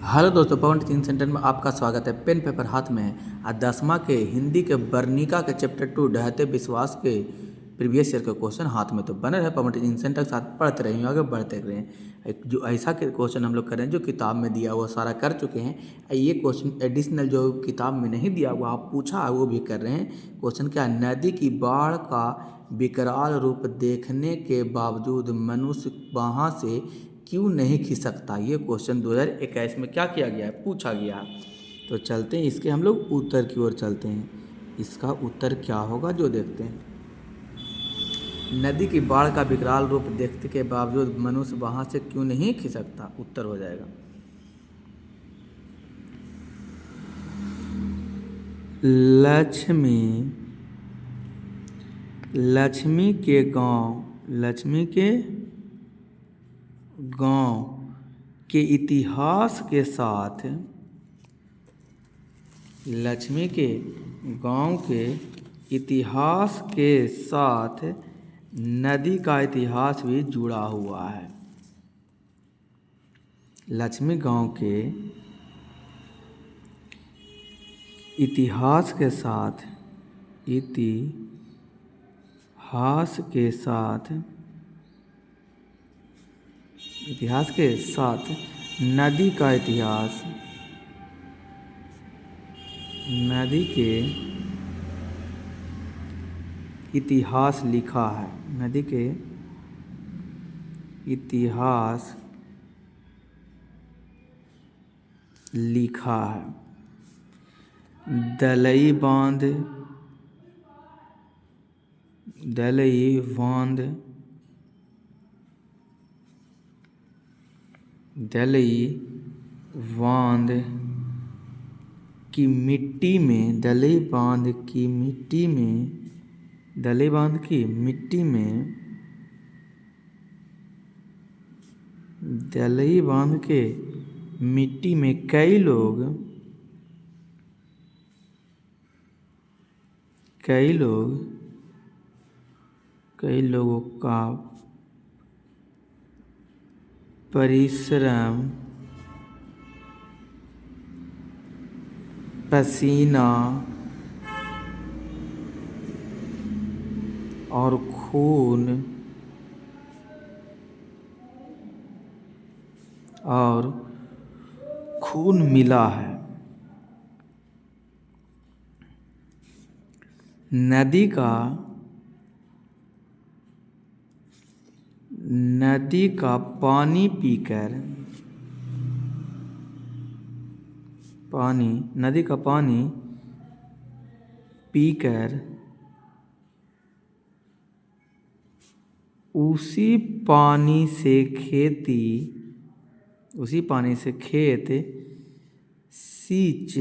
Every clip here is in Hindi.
हेलो दोस्तों, पवन टीचिंग सेंटर में आपका स्वागत है। पेन पेपर हाथ में है। आज 10वां के हिंदी के वर्णिका के चैप्टर 2 ढहते विश्वास के प्रीवियस ईयर के क्वेश्चन हाथ में तो बने रहे। पवन टीचिंग सेंटर के साथ पढ़ते रहे, आगे बढ़ते रहे। एक जो ऐसा के क्वेश्चन हम लोग कर रहे हैं जो किताब में दिया हुआ सारा कर चुके हैं। ये क्वेश्चन एडिशनल जो किताब में नहीं दिया हुआ आप पूछा वो भी कर रहे हैं। क्वेश्चन क्या है? नदी की बाढ़ का विकराल रूप देखने के बावजूद मनुष्य वहाँ से क्यों नहीं खिसकता? ये क्वेश्चन 2021 में क्या किया गया है, पूछा गया है। तो चलते हैं इसके हम लोग उत्तर की ओर चलते हैं। इसका उत्तर क्या होगा जो देखते हैं। नदी की बाढ़ का विकराल रूप देखने के बावजूद मनुष्य वहाँ से क्यों नहीं खिसकता? उत्तर हो जाएगा लक्ष्मी के गांव के इतिहास के साथ लक्ष्मी के गांव के इतिहास के साथ नदी का इतिहास भी जुड़ा हुआ है। लक्ष्मी गांव के इतिहास के साथ नदी का इतिहास लिखा है। नदी के इतिहास लिखा है। दलई बांध की मिट्टी में दलई बांध की मिट्टी में कई लोगों का परिश्रम, पसीना और खून मिला है। नदी का पानी पीकर उसी पानी से खेत सींच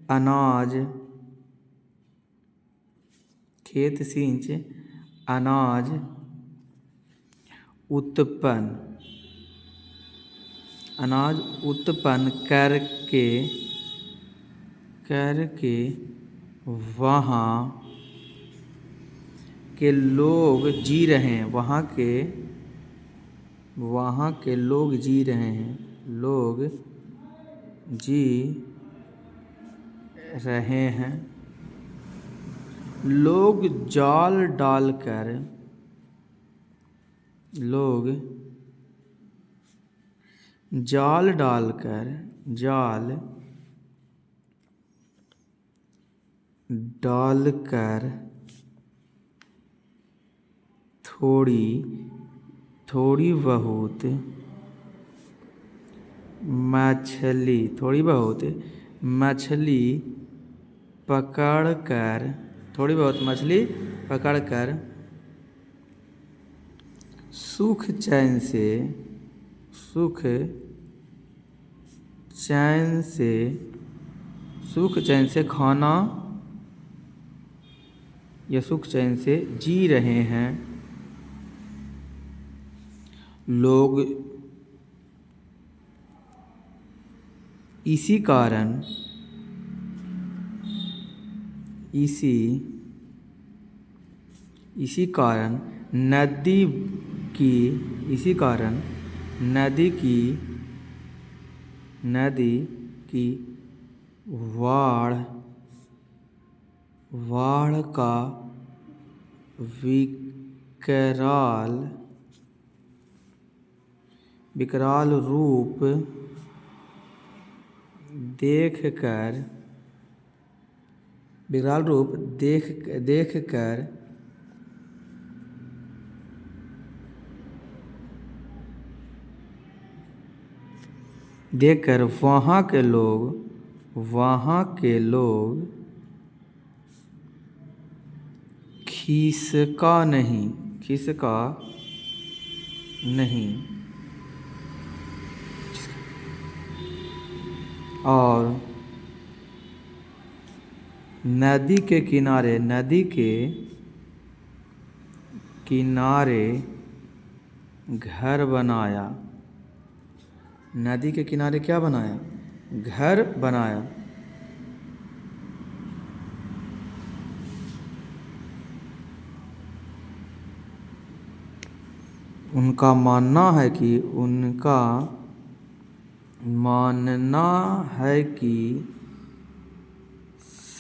अनाज उत्पन्न करके वहाँ के लोग जी रहे हैं। लोग जाल डालकर थोड़ी बहुत मछली पकड़कर सुख चैन से जी रहे हैं। लोग इसी कारण नदी की वाढ़ का विकराल रूप देखकर वहाँ के लोग खिसका नहीं और नदी के किनारे घर बनाया। नदी के किनारे क्या बनाया? घर बनाया। उनका मानना है कि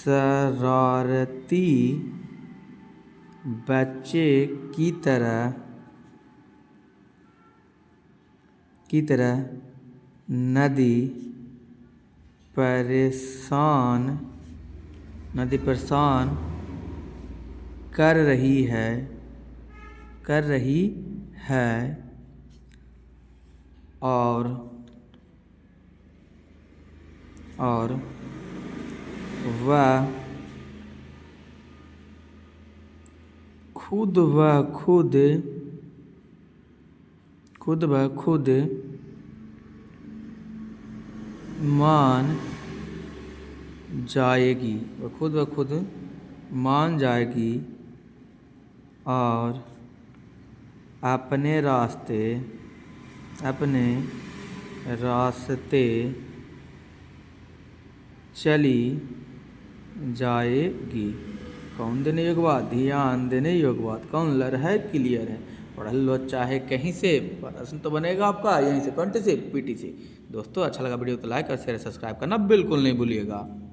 शरारती बच्चे की तरह नदी परेशान कर रही है और वह खुद मान जाएगी और अपने रास्ते चली जाएगी। कौन देने योग्य बात? ध्यान देने योग्य बात। कौन लर है? क्लियर है। पढ़ लो चाहे कहीं से, प्रश्न तो बनेगा आपका यहीं से, कंठ से, पीटी से। दोस्तों अच्छा लगा वीडियो तो लाइक और शेयर सब्सक्राइब करना बिल्कुल नहीं भूलिएगा।